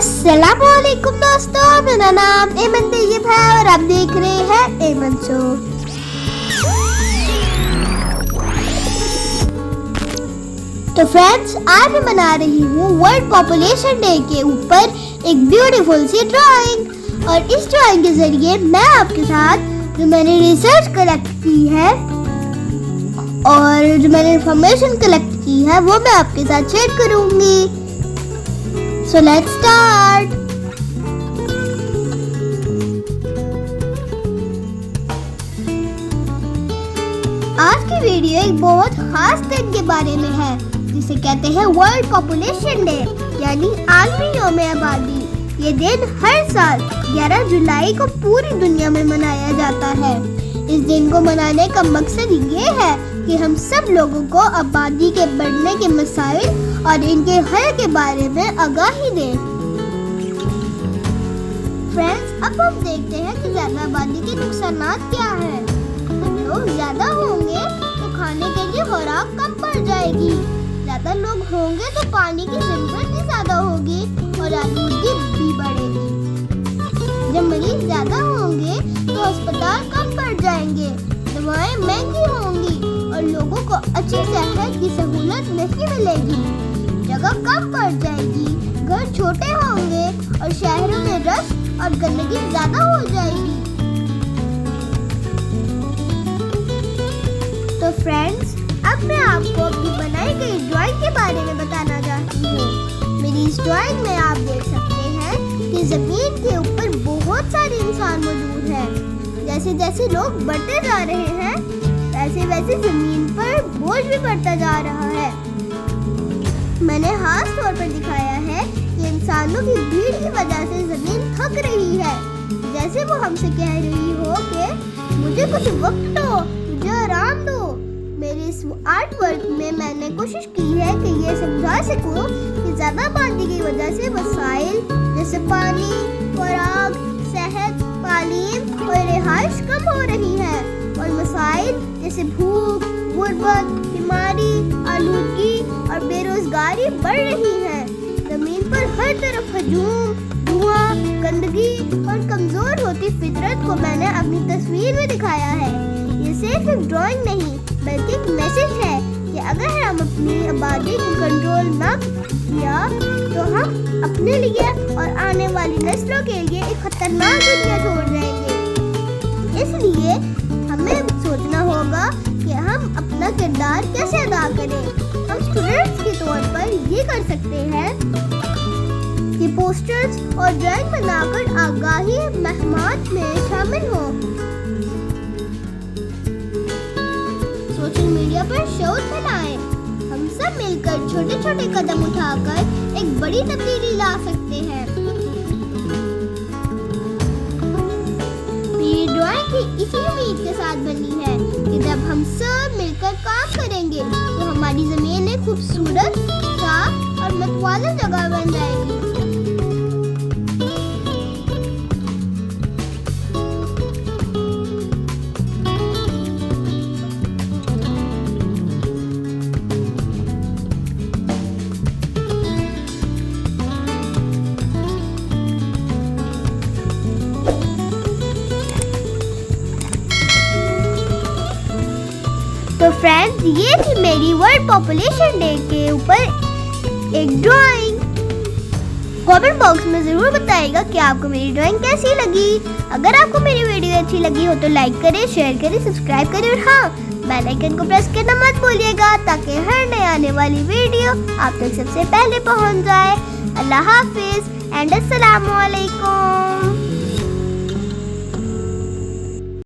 अस्सलामुअलैकुम दोस्तों, मेरा नाम एमन तैयब है और आप देख रहे हैं एमन शो। तो फ्रेंड्स, आज मैं बना रही हूँ वर्ल्ड पॉपुलेशन डे के ऊपर एक ब्यूटीफुल सी ड्राइंग। और इस ड्राइंग के जरिए मैं आपके साथ जो मैंने रिसर्च कलेक्ट की है और जो मैंने इंफॉर्मेशन कलेक्ट की है वो मैं आपके साथ शेयर करूंगी। So let's start. आज की वीडियो एक बहुत खास दिन के बारे में है जिसे कहते हैं वर्ल्ड पॉपुलेशन डे, यानी आलमी यौम आबादी। ये दिन हर साल 11 जुलाई को पूरी दुनिया में मनाया जाता है। इस दिन को मनाने का मकसद ये है कि हम सब लोगों को आबादी के बढ़ने के मसाइल और इनके हल के बारे में आगाही दें। फ्रेंड्स, अब हम देखते हैं कि ज्यादा आबादी के नुकसानात क्या हैं। लोग ज्यादा होंगे तो खाने के लिए खुराक कम पड़ जाएगी। ज्यादा लोग होंगे तो पानी की जरूरत भी ज्यादा होगी और आलूगी भी बढ़ेगी। जब मरीज ज्यादा होंगे तो अस्पताल कम पड़ जाएंगे, दवाएं महंगी होंगी और लोगों को अच्छी सेहत की सहूलत नहीं मिलेगी। जगह कम पड़ जाएगी, घर छोटे होंगे और शहरों में रश और गंदगी ज्यादा हो जाएगी। तो फ्रेंड्स, अब मैं आपको अपनी बनाई गई ड्राइंग के बारे में बताना चाहती हूँ। मेरी इस ड्राइंग में आप देख सकते हैं कि जमीन के ऊपर बहुत सारे इंसान मौजूद हैं। जैसे जैसे लोग बढ़ते जा रहे हैं वैसे वैसे जमीन पर बोझ भी बढ़ता जा रहा है। मैंने खास तौर पर दिखाया है कि इंसानों की भीड़ की वजह से जमीन थक रही है। जैसे वो हमसे कह रही हो कि मुझे कुछ वक्त दो, मुझे आराम दो। मेरे इस आर्ट वर्क में मैंने कोशिश की है कि ये समझा सकूं कि ज्यादा आबादी की वजह से वसाइल जैसे पानी, खुराक, सेहत, तालीम और रिहाइश कम हो रही है और मसाइल जैसे भूख, गुर्बत, बीमारी, आलूगी और बेरोजगारी बढ़ रही है। जमीन पर हर तरफ हजूम, धुआं, गंदगी और कमजोर होती फितरत को मैंने अपनी तस्वीर में दिखाया है। ये सिर्फ एक ड्राइंग नहीं बल्कि एक मैसेज है कि अगर हम अपनी आबादी को कंट्रोल ना किया तो हम अपने लिए और आने वाली नस्लों के लिए एक खतरनाक दुनिया छोड़ जाएंगे। इसलिए हमें सोचना होगा कि हम अपना किरदार कैसे अदा करें। हम स्टूडेंट्स के तौर पर ये कर सकते हैं कि पोस्टर्स और ड्राइंग बनाकर आगाही मुहिम में शामिल हो। सोशल मीडिया पर शोध फैलाएं। हम सब मिलकर छोटे छोटे कदम उठाकर एक बड़ी तब्दीली ला सकते हैं। मेरी ड्राइंग की इसी उम्मीद के साथ बनी है कि जब हम सब मिलकर काम करेंगे तो हमारी जमीन एक खूबसूरत, साफ और मतवाला जगह बन जाएगी। तो फ्रेंड्स, ये थी मेरी वर्ल्ड पॉपुलेशन डे के ऊपर एक ड्राइंग। कमेंट बॉक्स में जरूर बताइएगा कि आपको मेरी ड्राइंग कैसी लगी। अगर आपको मेरी वीडियो अच्छी लगी हो तो लाइक करें, शेयर करें, सब्सक्राइब करें और हाँ, बेल आइकन को प्रेस करना मत भूलिएगा ताकि हर नए आने वाली वीडियो आप तक सबसे पहले पहुंच जाए। अल्लाह हाफिज एंड अस्सलामुअलैकुम।